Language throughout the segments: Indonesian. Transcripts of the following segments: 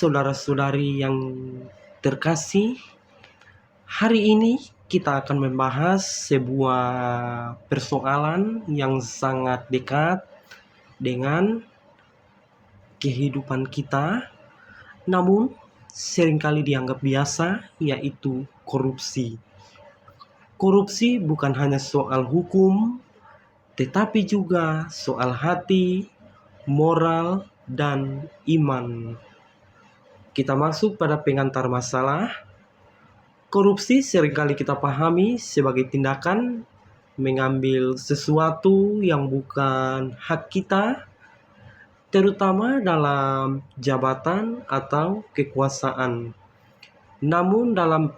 saudara-saudari yang terkasih, hari ini kita akan membahas sebuah persoalan yang sangat dekat dengan kehidupan kita, namun seringkali dianggap biasa, yaitu korupsi. Korupsi bukan hanya soal hukum, tetapi juga soal hati, moral, dan iman. Kita masuk pada pengantar masalah. Korupsi seringkali kita pahami sebagai tindakan mengambil sesuatu yang bukan hak kita, terutama dalam jabatan atau kekuasaan. Namun dalam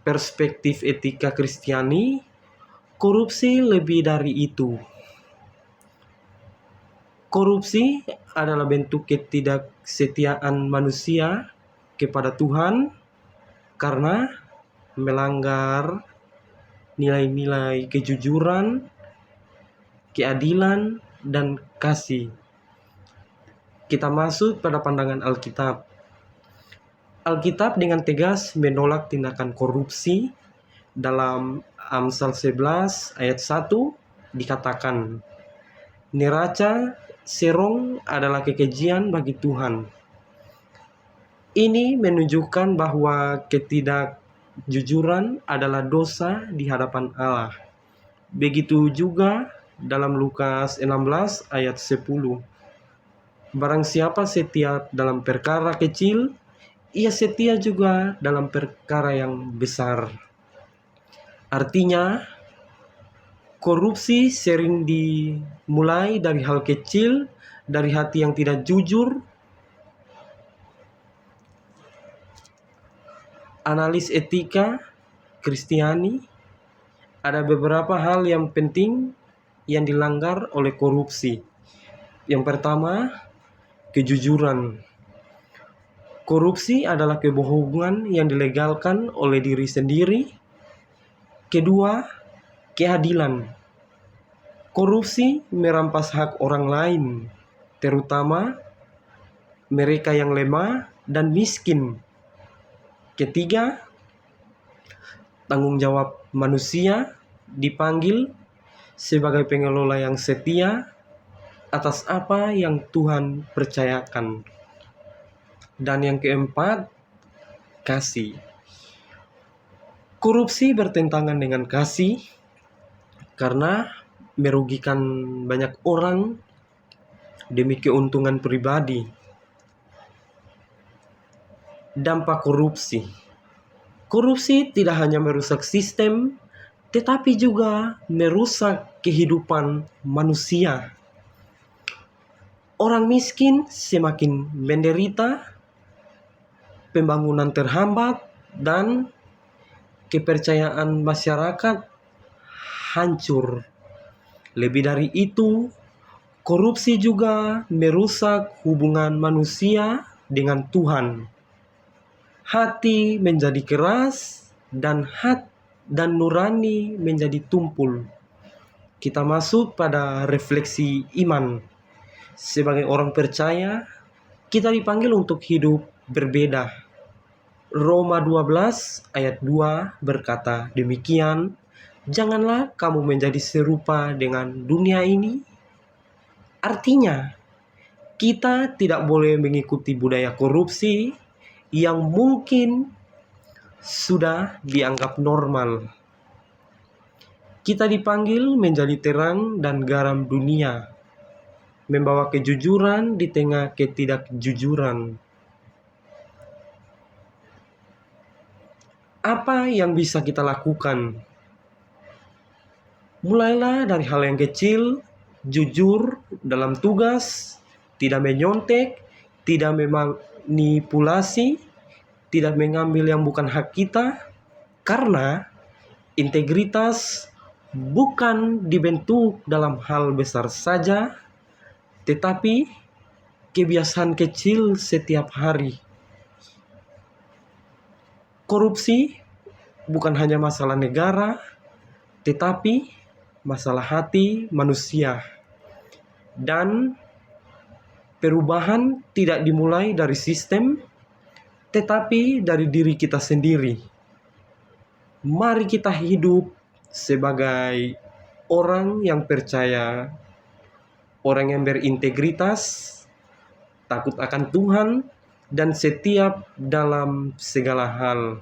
perspektif etika Kristiani, korupsi lebih dari itu. Korupsi adalah bentuk ketidaksetiaan manusia kepada Tuhan karena melanggar nilai-nilai kejujuran, keadilan, dan kasih. Kita masuk pada pandangan Alkitab. Alkitab dengan tegas menolak tindakan korupsi. Dalam Amsal 11 ayat 1 dikatakan, "Neraca serong adalah kekejian bagi Tuhan." Ini menunjukkan bahwa ketidakjujuran adalah dosa di hadapan Allah. Begitu juga dalam Lukas 16 ayat 10. Barang siapa setia dalam perkara kecil, ia setia juga dalam perkara yang besar. Artinya, korupsi sering dimulai dari hal kecil, dari hati yang tidak jujur. Analis etika Kristiani, ada beberapa hal yang penting yang dilanggar oleh korupsi. Yang pertama, kejujuran. Korupsi adalah kebohongan yang dilegalkan oleh diri sendiri. Kedua, keadilan. Korupsi merampas hak orang lain, terutama mereka yang lemah dan miskin. Ketiga, tanggung jawab manusia dipanggil sebagai pengelola yang setia atas apa yang Tuhan percayakan. Dan yang keempat, kasih. Korupsi bertentangan dengan kasih karena merugikan banyak orang demi keuntungan pribadi. Dampak korupsi. Korupsi tidak hanya merusak sistem, tetapi juga merusak kehidupan manusia. Orang miskin semakin menderita, pembangunan terhambat, dan kepercayaan masyarakat hancur. Lebih dari itu, korupsi juga merusak hubungan manusia dengan Tuhan. Hati menjadi keras dan nurani menjadi tumpul. Kita masuk pada refleksi iman. Sebagai orang percaya, kita dipanggil untuk hidup berbeda. Roma 12 ayat 2 berkata demikian, "Janganlah kamu menjadi serupa dengan dunia ini." Artinya, kita tidak boleh mengikuti budaya korupsi yang mungkin sudah dianggap normal. Kita dipanggil menjadi terang dan garam dunia, membawa kejujuran di tengah ketidakjujuran. Apa yang bisa kita lakukan? Mulailah dari hal yang kecil, jujur dalam tugas, tidak menyontek, tidak memanipulasi, tidak mengambil yang bukan hak kita, karena integritas bukan dibentuk dalam hal besar saja, tetapi kebiasaan kecil setiap hari. Korupsi bukan hanya masalah negara, tetapi masalah hati manusia. Dan Perubahan tidak dimulai dari sistem, tetapi dari diri kita sendiri. Mari kita hidup sebagai orang yang percaya, orang yang berintegritas, takut akan Tuhan, dan setiap dalam segala hal.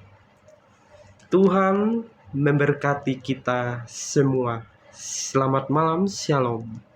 Tuhan memberkati kita semua. Selamat malam, shalom.